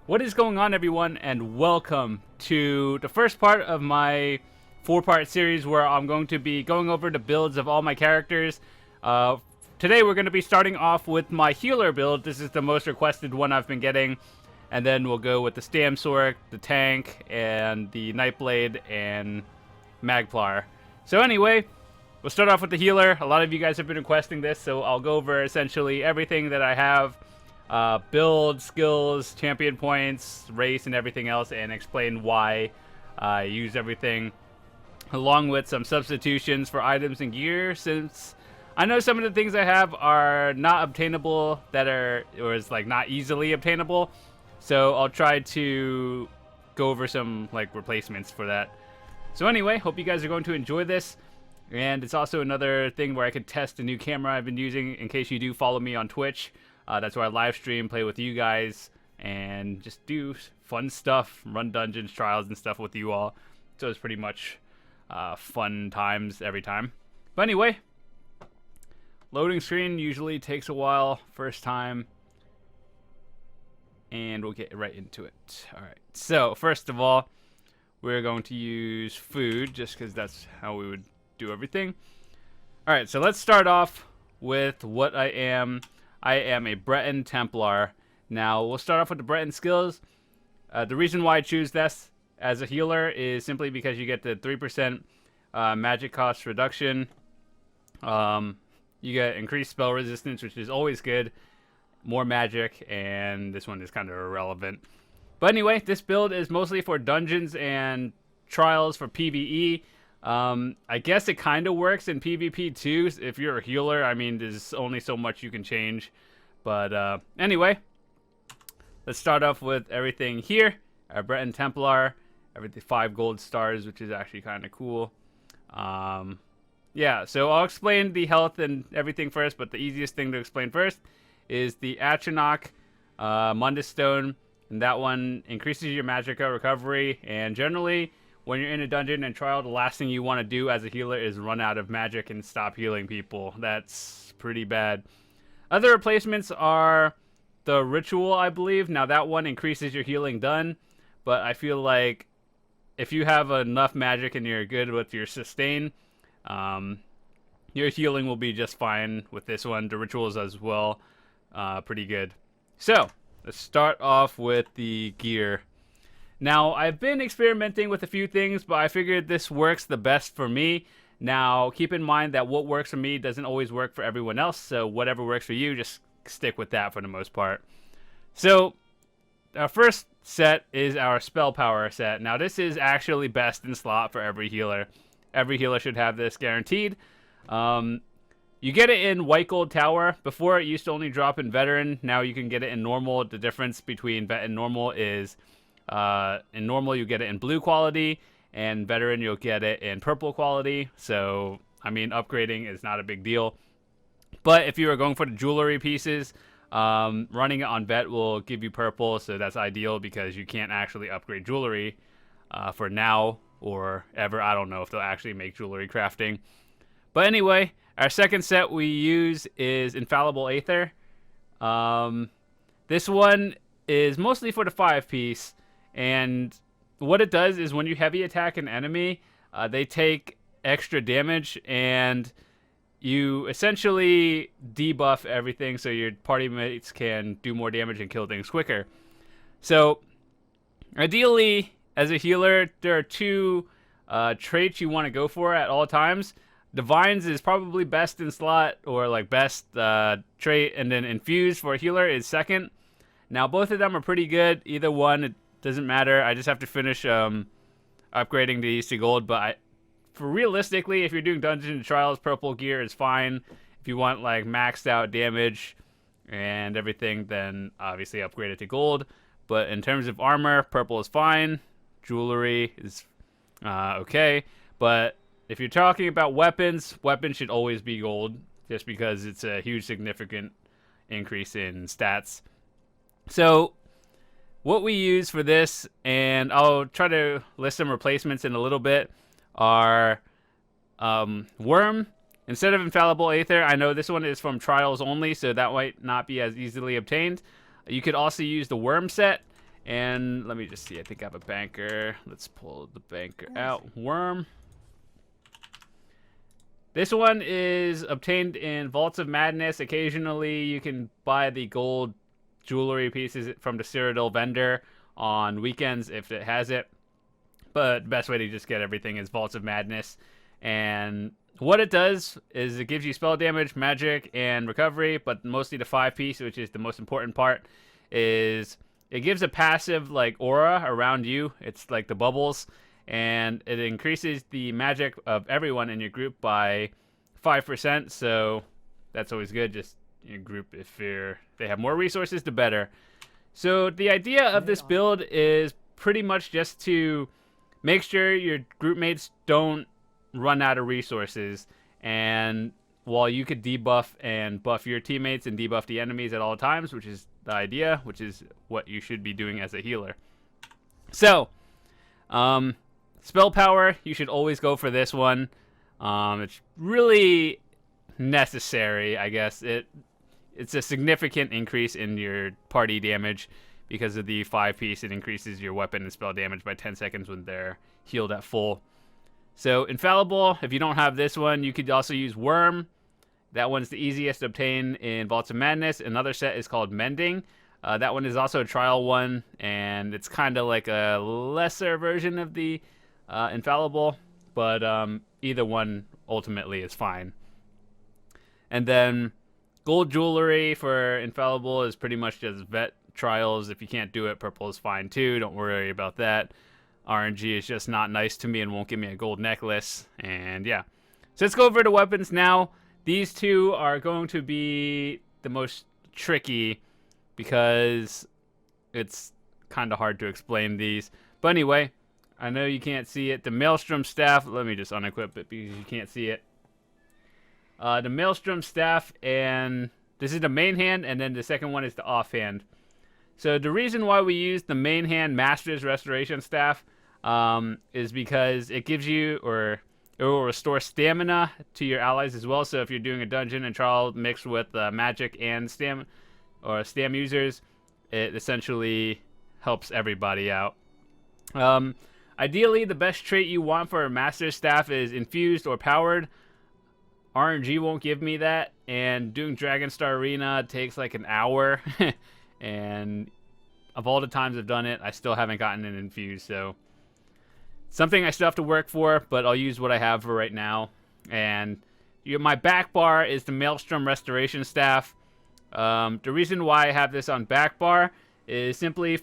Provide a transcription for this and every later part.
What is going on, everyone, and welcome to the first part of my four-part series where I'm going to be going over the builds of all my characters. Today we're going to be starting off with my healer build. This is the most requested one I've been getting. And then we'll go with the Stamsork, the Tank, and the Nightblade, and Magplar. So anyway, we'll start off with the healer. A lot of you guys have been requesting this, so I'll go over essentially everything that I have. Build, skills, champion points, race, and everything else, and explain why I use everything, along with some substitutions for items and gear, since I know some of the things I have are not obtainable, or is like not easily obtainable, so I'll try to go over some like replacements for that. So anyway, hope you guys are going to enjoy this, and it's also another thing where I could test a new camera I've been using in case you do follow me on Twitch. That's where I live stream, play with you guys, and just do fun stuff, run dungeons, trials, and stuff with you all. So it's pretty much fun times every time. But anyway, loading screen usually takes a while first time, and we'll get right into it. Alright, so first of all, we're going to use food, just because that's how we would do everything. Alright, so let's start off with what I am. I am a Breton Templar. Now, we'll start off with the Breton skills. The reason why I choose this as a healer is simply because you get the 3% magic cost reduction. You get increased spell resistance, which is always good. More magic, and this one is kind of irrelevant. But anyway, this build is mostly for dungeons and trials for PvE. I guess it kind of works in PvP too. If you're a healer, I mean, there's only so much you can change. But anyway, let's start off with everything here. Our Breton Templar, everything 5 gold stars, which is actually kind of cool. Yeah, so I'll explain the health and everything first, but the easiest thing to explain first is the Atronach Mundus Stone, and that one increases your magicka recovery, and generally, when you're in a dungeon and trial, the last thing you want to do as a healer is run out of magic and stop healing people. That's pretty bad. Other replacements are the Ritual, I believe. Now, that one increases your healing done, but I feel like if you have enough magic and you're good with your sustain, your healing will be just fine with this one. The Rituals as well, pretty good. So, let's start off with the gear. Now, I've been experimenting with a few things, but I figured this works the best for me. Now, keep in mind that what works for me doesn't always work for everyone else, so whatever works for you, just stick with that for the most part. So, our first set is our Spell Power set. Now, this is actually best in slot for every healer. Every healer should have this guaranteed. You get it in White Gold Tower. Before, it used to only drop in Veteran. Now you can get it in Normal. The difference between Vet and Normal is in Normal you get it in blue quality, and Veteran you'll get it in purple quality. So I mean, upgrading is not a big deal, but if you are going for the jewelry pieces, running it on Vet will give you purple, so that's ideal because you can't actually upgrade jewelry for now or ever. I don't know if they'll actually make jewelry crafting, but anyway, our second set we use is Infallible Aether. This one is mostly for the 5-piece. And what it does is when you heavy attack an enemy, they take extra damage, and you essentially debuff everything so your party mates can do more damage and kill things quicker. So, ideally, as a healer, there are 2 traits you want to go for at all times. Divines is probably best in slot, or like best trait, and then Infuse for a healer is second. Now, both of them are pretty good. Either one, it doesn't matter. I just have to finish upgrading these to gold. But for realistically, if you're doing dungeon trials, purple gear is fine. If you want like maxed out damage and everything, then obviously upgrade it to gold. But in terms of armor, purple is fine. Jewelry is okay. But if you're talking about weapons, weapons should always be gold, just because it's a huge significant increase in stats. So what we use for this, and I'll try to list some replacements in a little bit, are Worm. Instead of Infallible Aether, I know this one is from Trials only, so that might not be as easily obtained. You could also use the Worm set, And let me just see. I think I have a banker. Let's pull the banker out. Worm. This one is obtained in Vaults of Madness. Occasionally, you can buy the gold jewelry pieces from the Cyrodiil vendor on weekends if it has it. But the best way to just get everything is Vaults of Madness. And what it does is it gives you spell damage, magic, and recovery, but mostly the 5-piece, which is the most important part, is it gives a passive like aura around you. It's like the bubbles, and it increases the magic of everyone in your group by 5%. So that's always good. Just your group, if they have more resources, the better. So the idea of this build is pretty much just to make sure your group mates don't run out of resources, and while you could debuff and buff your teammates and debuff the enemies at all times, which is the idea, which is what you should be doing as a healer. So, spell power, you should always go for this one. It's really necessary, I guess. It's a significant increase in your party damage because of the 5-piece. It increases your weapon and spell damage by 10 seconds when they're healed at full. So, Infallible, if you don't have this one, you could also use Worm. That one's the easiest to obtain in Vaults of Madness. Another set is called Mending. That one is also a trial one, and it's kind of like a lesser version of the Infallible, but either one ultimately is fine. And then gold jewelry for Infallible is pretty much just vet trials. If you can't do it, purple is fine too. Don't worry about that. RNG is just not nice to me and won't give me a gold necklace. And yeah. So let's go over the weapons now. These two are going to be the most tricky because it's kind of hard to explain these. But anyway, I know you can't see it. The Maelstrom Staff, let me just unequip it because you can't see it. The Maelstrom Staff, and this is the main hand, and then the second one is the offhand. So the reason why we use the main hand Master's Restoration Staff is because it gives you, or it will restore stamina to your allies as well. So if you're doing a dungeon and trial mixed with magic and stam users, it essentially helps everybody out. Ideally, the best trait you want for a Master's Staff is infused or powered. RNG won't give me that, and doing Dragonstar Arena takes like an hour. And of all the times I've done it, I still haven't gotten it infused. So something I still have to work for, but I'll use what I have for right now. And my back bar is the Maelstrom Restoration Staff. The reason why I have this on back bar is simply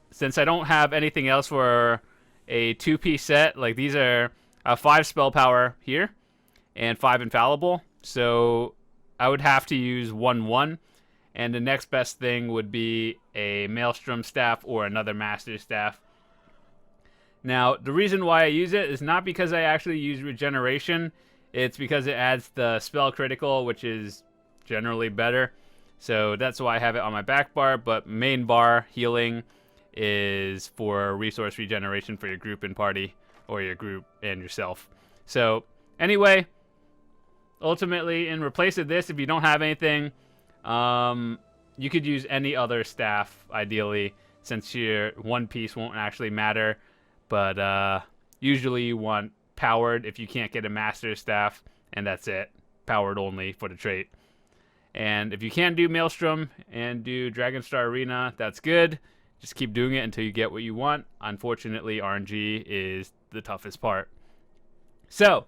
since I don't have anything else for a 2-piece set. Like these are 5 spell power here and 5 infallible. So I would have to use 1/1. And the next best thing would be a Maelstrom Staff or another Master's Staff. Now, the reason why I use it is not because I actually use regeneration. It's because it adds the spell critical, which is generally better. So that's why I have it on my back bar. But main bar healing is for resource regeneration for your group and party, or your group and yourself. So anyway, ultimately, in replace of this, if you don't have anything, you could use any other staff, ideally, since your 1-piece won't actually matter. But usually you want powered if you can't get a Master's Staff, and that's it. Powered only for the trait. And if you can do Maelstrom and do Dragonstar Arena, that's good. Just keep doing it until you get what you want. Unfortunately, RNG is the toughest part. So,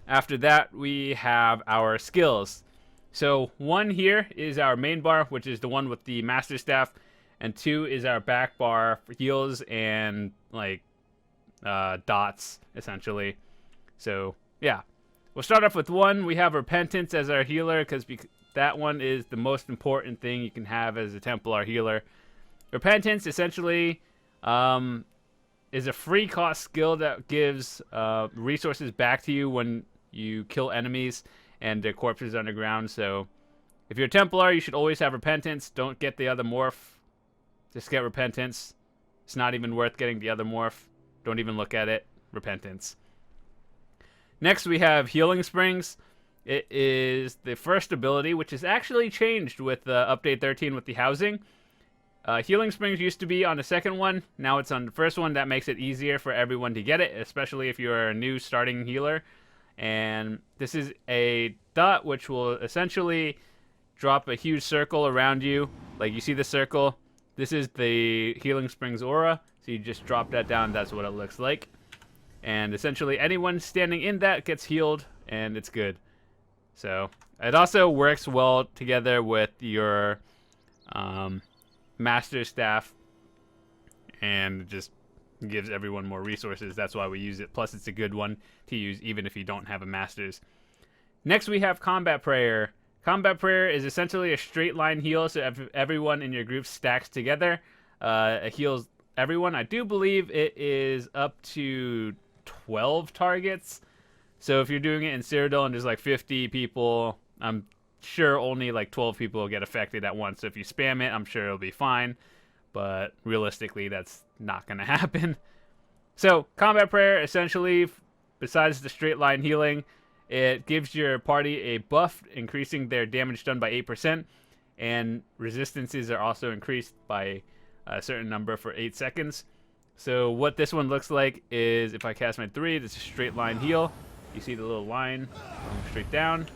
after that, we have our skills. So 1 here is our main bar, which is the one with the Master Staff, and 2 is our back bar for heals and like dots, essentially. So yeah, we'll start off with 1. We have Repentance as our healer because that one is the most important thing you can have as a Templar healer. Repentance essentially is a free cost skill that gives resources back to you when you kill enemies and their corpses underground. So if you're a Templar, you should always have Repentance. Don't get the other morph. Just get Repentance. It's not even worth getting the other morph. Don't even look at it. Repentance. Next, we have Healing Springs. It is the first ability, which is actually changed with Update 13 with the housing. Healing Springs used to be on the second one. Now it's on the first one. That makes it easier for everyone to get it, especially if you're a new starting healer. And this is a dot which will essentially drop a huge circle around you. Like you see the circle. This is the Healing Springs aura. So you just drop that down. That's what it looks like. And essentially anyone standing in that gets healed, and it's good. So it also works well together with your master staff, and it just gives everyone more resources. That's why we use it. Plus it's a good one to use even if you don't have a master's. Next we have Combat Prayer. Combat Prayer is essentially a straight line heal, so if everyone in your group stacks together, it heals everyone. I do believe it is up to 12 targets. So if you're doing it in Cyrodiil and there's like 50 people, I'm sure only like 12 people will get affected at once. So if you spam it, I'm sure it'll be fine. But realistically, that's not going to happen. So Combat Prayer, essentially, besides the straight line healing, it gives your party a buff, increasing their damage done by 8%. And resistances are also increased by a certain number for 8 seconds. So what this one looks like is if I cast my 3, it's a straight line heal. You see the little line going straight down.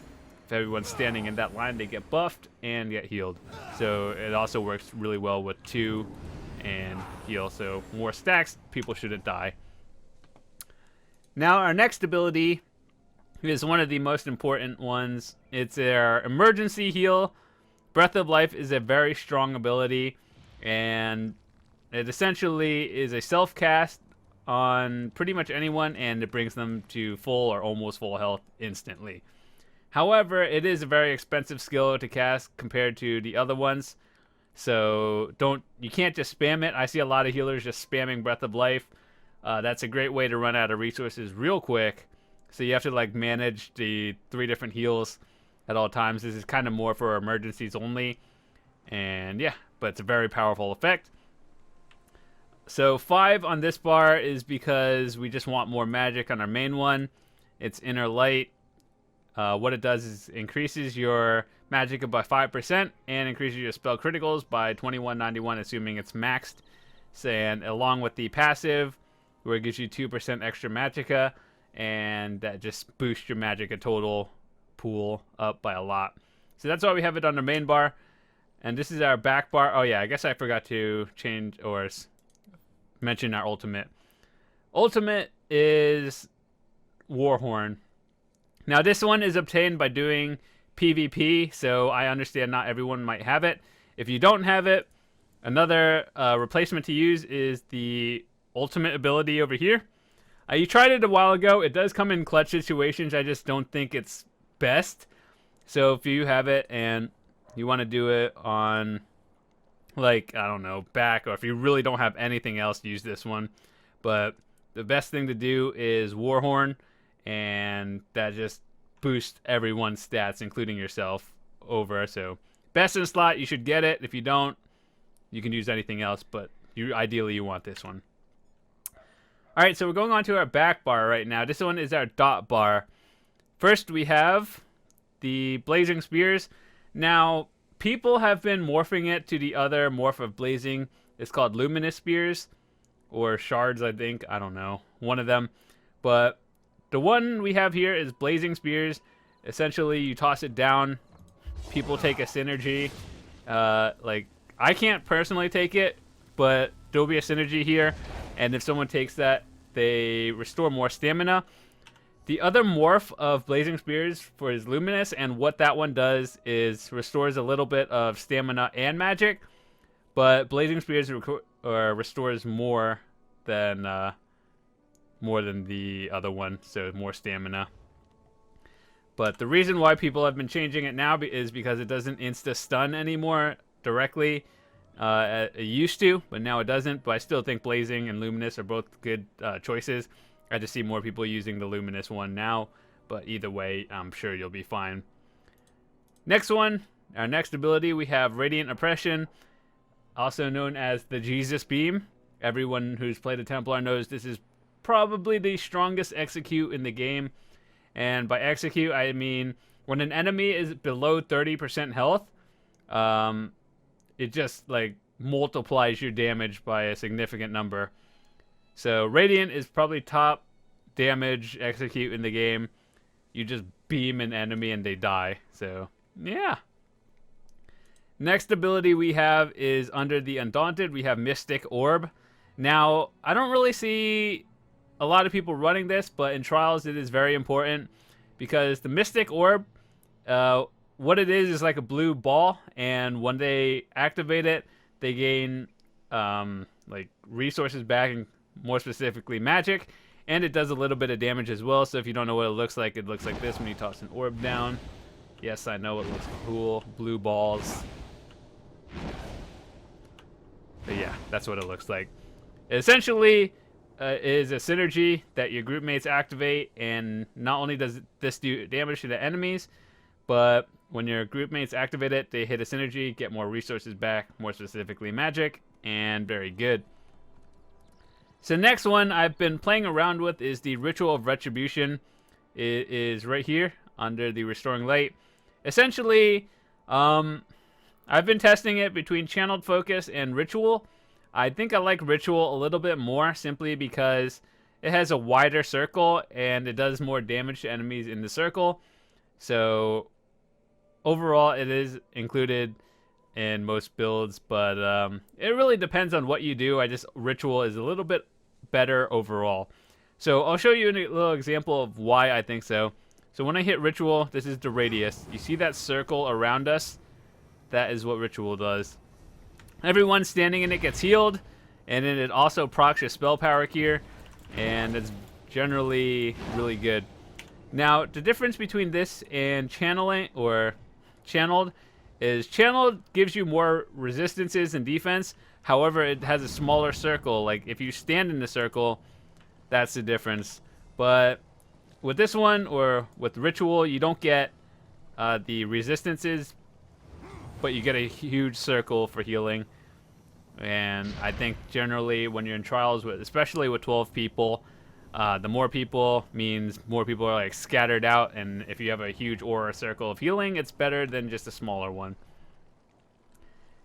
If everyone's standing in that line, they get buffed and get healed. So it also works really well with 2 and heal. So more stacks, people shouldn't die. Now our next ability is one of the most important ones. It's our emergency heal. Breath of Life is a very strong ability, and it essentially is a self-cast on pretty much anyone, and it brings them to full or almost full health instantly. However, it is a very expensive skill to cast compared to the other ones, so you can't just spam it. I see a lot of healers just spamming Breath of Life. That's a great way to run out of resources real quick, so you have to like manage the 3 different heals at all times. This is kind of more for emergencies only, and yeah, but it's a very powerful effect. So 5 on this bar is because we just want more magic on our main one. It's Inner Light. What it does is increases your magicka by 5% and increases your spell criticals by 2191, assuming it's maxed. And along with the passive, where it gives you 2% extra magicka, and that just boosts your magicka total pool up by a lot. So that's why we have it on the main bar. And this is our back bar. Oh yeah, I guess I forgot to change or mention our ultimate. Ultimate is Warhorn. Now this one is obtained by doing PvP, so I understand not everyone might have it. If you don't have it, another replacement to use is the ultimate ability over here. You tried it a while ago. It does come in clutch situations. I just don't think it's best. So if you have it and you want to do it on, like, I don't know, back, or if you really don't have anything else, use this one. But the best thing to do is Warhorn, and that just boosts everyone's stats, including yourself, over. So best in slot, you should get it. If you don't, you can use anything else, but ideally you want this one. All right, so we're going on to our back bar right now. This one is our dot bar. First, we have the Blazing Spears. Now, people have been morphing it to the other morph of Blazing. It's called Luminous Spears, or Shards, I think. I don't know. One of them. But the one we have here is Blazing Spears. Essentially, you toss it down. People take a synergy. Like, I can't personally take it, but there'll be a synergy here. And if someone takes that, they restore more stamina. The other morph of Blazing Spears for is Luminous, and what that one does is restores a little bit of stamina and magic, but Blazing Spears restores more than the other one, so more stamina. But the reason why people have been changing it now is because it doesn't insta-stun anymore directly. It used to, but now it doesn't. But I still think Blazing and Luminous are both good choices. I just see more people using the Luminous one now, but either way, I'm sure you'll be fine. Next one, our next ability, we have Radiant Oppression, also known as the Jesus Beam. Everyone who's played a Templar knows this is probably the strongest execute in the game. And by execute, I mean when an enemy is below 30% health, it just, like, multiplies your damage by a significant number. So Radiant is probably top damage execute in the game. You just beam an enemy and they die. So yeah. Next ability we have is under the Undaunted. We have Mystic Orb. Now, I don't really see a lot of people running this, but in Trials it is very important because the Mystic Orb, what it is like a blue ball, and when they activate it, they gain like resources back, and more specifically magic, and it does a little bit of damage as well. So if you don't know what it looks like this when you toss an orb down. Yes, I know it looks cool. Blue balls. But yeah, that's what it looks like. It essentially is a synergy that your group mates activate, and not only does this do damage to the enemies, but when your group mates activate it, they hit a synergy, get more resources back, more specifically magic, and very good. So next one I've been playing around with is the Ritual of Retribution. It is right here under the Restoring Light. Essentially, I've been testing it between Channeled Focus and Ritual. I think I like Ritual a little bit more simply because it has a wider circle and it does more damage to enemies in the circle. So overall it is included in most builds, but it really depends on what you do. Ritual is a little bit better overall. So I'll show you a little example of why I think so. So when I hit Ritual, this is the radius. You see that circle around us? That is what Ritual does. Everyone standing in it gets healed, and then it also procs your spell power here, and it's generally really good. Now, the difference between this and channeling or channeled is channeled gives you more resistances and defense. However, it has a smaller circle. Like if you stand in the circle, that's the difference. But with this one or with Ritual, you don't get the resistances, but you get a huge circle for healing. And I think generally when you're in Trials, especially with 12 people, the more people means more people are like scattered out, and if you have a huge aura circle of healing, it's better than just a smaller one.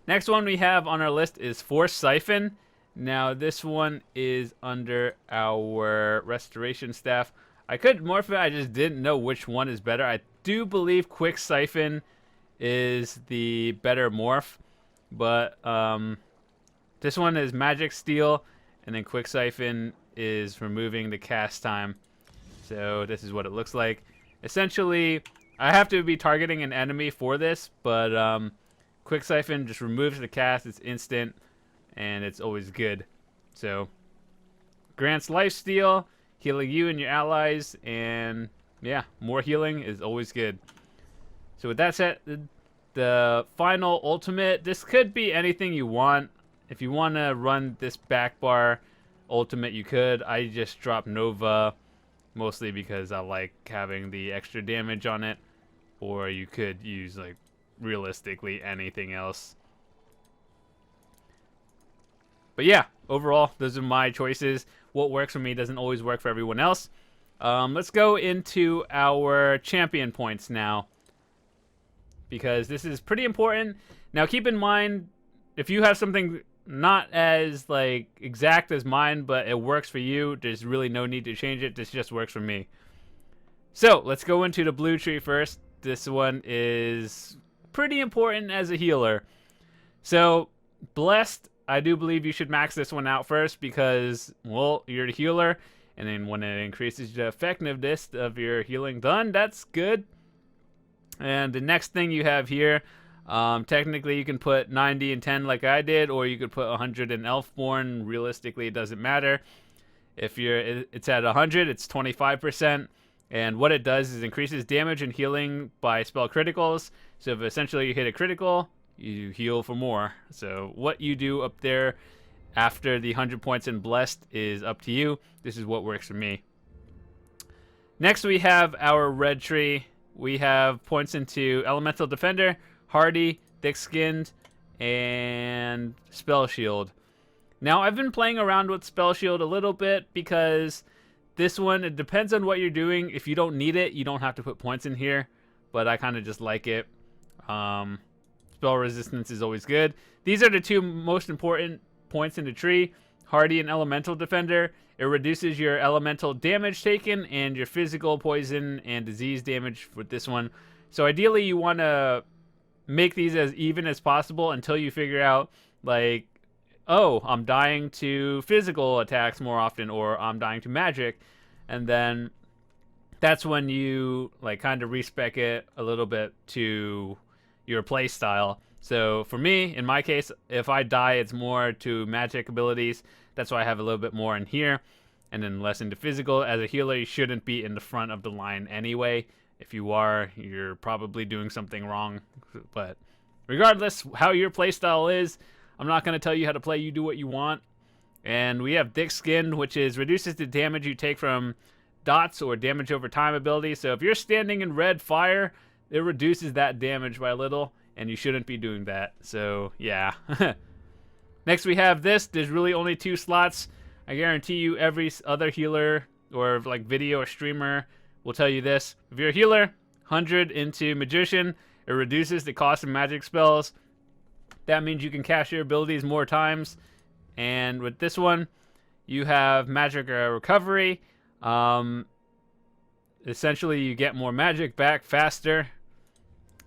Next one we have on our list is Force Siphon. Now this one is under our Restoration Staff. I could morph it, I just didn't know which one is better. I do believe Quick Siphon is the better morph, but this one is Magic Steal, and then Quick Siphon is removing the cast time. So this is what it looks like. Essentially, I have to be targeting an enemy for this, but Quick Siphon just removes the cast. It's instant, and it's always good. So grants lifesteal, healing you and your allies, and yeah, more healing is always good. So with that said, the final ultimate, this could be anything you want. If you want to run this back bar ultimate, you could. I just dropped Nova mostly because I like having the extra damage on it, or you could use like realistically anything else. But yeah, overall those are my choices. What works for me doesn't always work for everyone else. Let's go into our champion points now, because this is pretty important. Now keep in mind, if you have something not as like exact as mine, but it works for you, there's really no need to change it. This just works for me. So let's go into the blue tree first. This one is pretty important as a healer. So Blessed, I do believe you should max this one out first because, well, you're the healer, and then when it increases the effectiveness of your healing done, that's good. And the next thing you have here, technically you can put 90 and 10 like I did, or you could put 100 in Elfborn. Realistically, it doesn't matter. If it's at 100, it's 25%, and what it does is increases damage and healing by spell criticals. So if essentially you hit a critical, you heal for more. So what you do up there after the 100 points in Blessed is up to you. This is what works for me. Next we have our red tree. We have points into Elemental Defender, Hardy, Thick-Skinned, and Spell Shield. Now, I've been playing around with Spell Shield a little bit because this one, it depends on what you're doing. If you don't need it, you don't have to put points in here, but I kind of just like it. spell resistance is always good. These are the two most important points in the tree. Hardy and Elemental Defender. It reduces your elemental damage taken and your physical poison and disease damage with this one. So ideally you want to make these as even as possible until you figure out, like, oh, I'm dying to physical attacks more often, or I'm dying to magic. And then that's when you like kind of respec it a little bit to your play style. So for me, in my case, if I die, it's more to magic abilities. That's why I have a little bit more in here, and then less into physical. As a healer, you shouldn't be in the front of the line anyway. If you are, you're probably doing something wrong. But regardless how your playstyle is, I'm not going to tell you how to play. You do what you want. And we have Thick Skin, which is reduces the damage you take from dots or damage over time ability. So if you're standing in red fire, it reduces that damage by a little, and you shouldn't be doing that. So yeah. Next we have this. There's really only 2 slots. I guarantee you every other healer or like video or streamer will tell you this. If you're a healer, 100 into Magician. It reduces the cost of magic spells. That means you can cast your abilities more times. And with this one, you have magic recovery. Essentially, you get more magic back faster.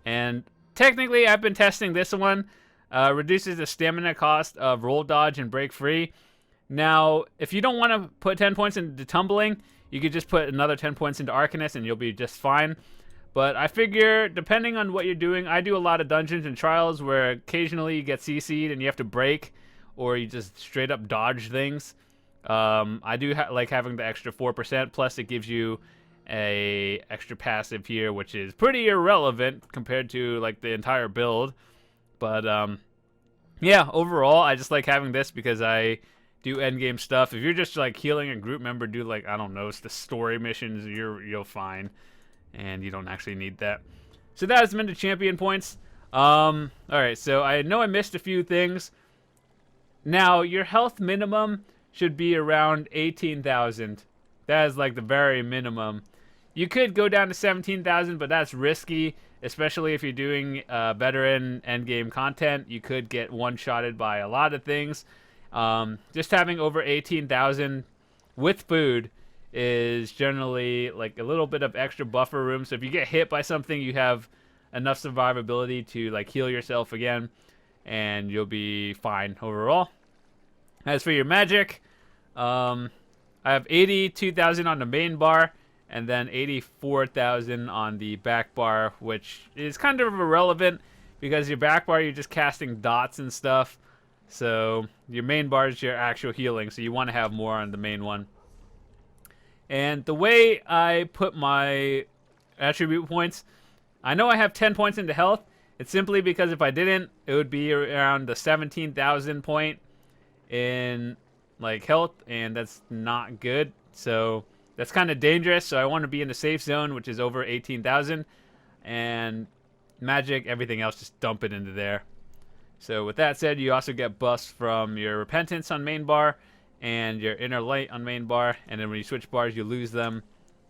And technically, I've been testing this one. Reduces the stamina cost of roll dodge and break free. Now, if you don't want to put 10 points into tumbling, you could just put another 10 points into Arcanist and you'll be just fine. But I figure, depending on what you're doing, I do a lot of dungeons and trials where occasionally you get CC'd and you have to break, or you just straight up dodge things. I do like having the extra 4%, plus it gives you a extra passive here, which is pretty irrelevant compared to like the entire build. But yeah, overall, I just like having this because I do endgame stuff. If you're just like healing a group member, do like, I don't know, it's the story missions, you'll fine, and you don't actually need that. So that has been the champion points. All right, so I know I missed a few things. Now your health minimum should be around 18,000. That is like the very minimum. You could go down to 17,000, but that's risky, especially if you're doing veteran endgame content. You could get one-shotted by a lot of things. Just having over 18,000 with food is generally like a little bit of extra buffer room. So if you get hit by something, you have enough survivability to like heal yourself again, and you'll be fine overall. As for your magic, I have 82,000 on the main bar, and then 84,000 on the back bar, which is kind of irrelevant because your back bar, you're just casting dots and stuff. So your main bar is your actual healing, so you want to have more on the main one. And the way I put my attribute points, I know I have 10 points into health. It's simply because if I didn't, it would be around the 17,000 point in like health, and that's not good. So that's kind of dangerous. So I want to be in the safe zone, which is over 18,000, and magic, everything else, just dump it into there. So with that said, you also get buffs from your repentance on main bar and your inner light on main bar, and then when you switch bars, you lose them.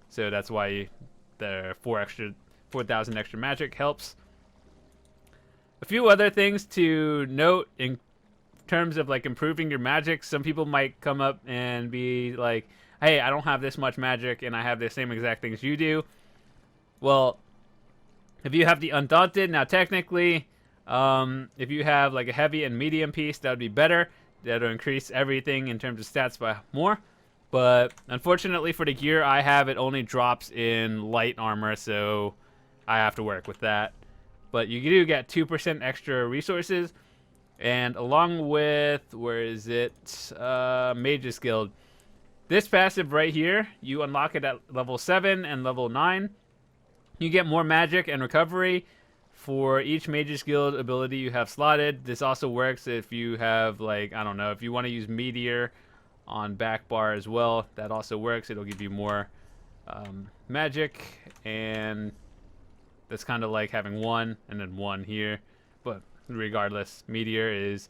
So that's why the 4,000 extra magic helps. A few other things to note in terms of like improving your magic. Some people might come up and be like, hey, I don't have this much magic and I have the same exact things you do. Well, if you have the Undaunted, now technically, if you have like a heavy and medium piece, that would be better. That'll increase everything in terms of stats by more. But unfortunately for the gear I have, it only drops in light armor, so I have to work with that. But you do get 2% extra resources. And along with, where is it? Mage's Guild. This passive right here, you unlock it at level 7 and level 9. You get more magic and recovery for each Mage's Guild ability you have slotted. This also works if you have, like, I don't know, if you want to use Meteor on back bar as well. That also works. It'll give you more magic, and that's kind of like having 1 and then 1 here. But regardless, Meteor is,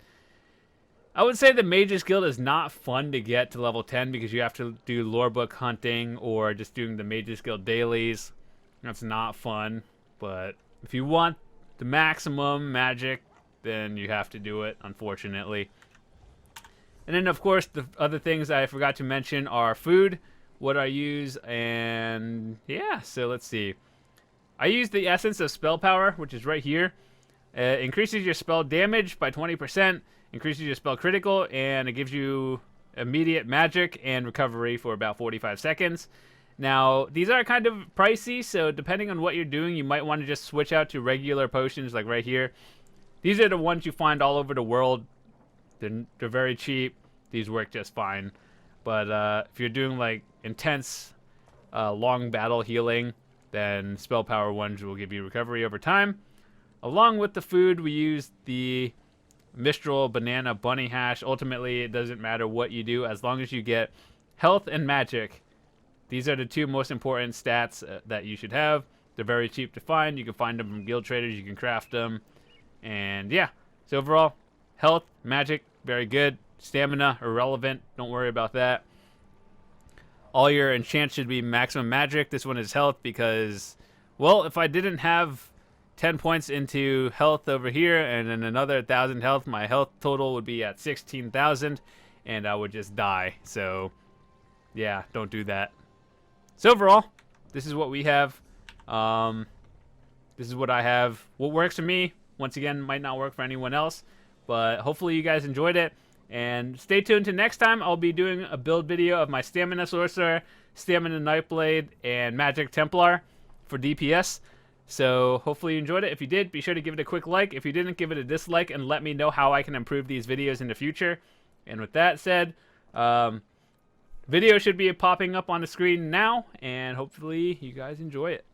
I would say the Mage's Guild is not fun to get to level 10 because you have to do lore book hunting or just doing the Mage's Guild dailies. That's not fun. But if you want the maximum magic, then you have to do it, unfortunately. And then, of course, the other things I forgot to mention are food, what I use, and yeah, so let's see. I use the Essence of Spell Power, which is right here. Increases your spell damage by 20%, increases your spell critical, and it gives you immediate magic and recovery for about 45 seconds. Now, these are kind of pricey, so depending on what you're doing, you might want to just switch out to regular potions like right here. These are the ones you find all over the world. They're very cheap. These work just fine. But if you're doing like intense, long battle healing, then spell power ones will give you recovery over time. Along with the food, we use the Mistral Banana Bunny Hash. Ultimately, it doesn't matter what you do as long as you get health and magic. These are the two most important stats that you should have. They're very cheap to find. You can find them from guild traders. You can craft them. And yeah, so overall, health, magic, very good. Stamina, irrelevant. Don't worry about that. All your enchants should be maximum magic. This one is health because, well, if I didn't have 10 points into health over here and then another 1,000 health, my health total would be at 16,000 and I would just die. So yeah, don't do that. So overall, this is what we have. This is what I have. What works for me, once again, might not work for anyone else, but hopefully you guys enjoyed it. And stay tuned to next time. I'll be doing a build video of my Stamina Sorcerer, Stamina Nightblade, and Magic Templar for DPS. So hopefully you enjoyed it. If you did, be sure to give it a quick like. If you didn't, give it a dislike and let me know how I can improve these videos in the future. And with that said, video should be popping up on the screen now, and hopefully you guys enjoy it.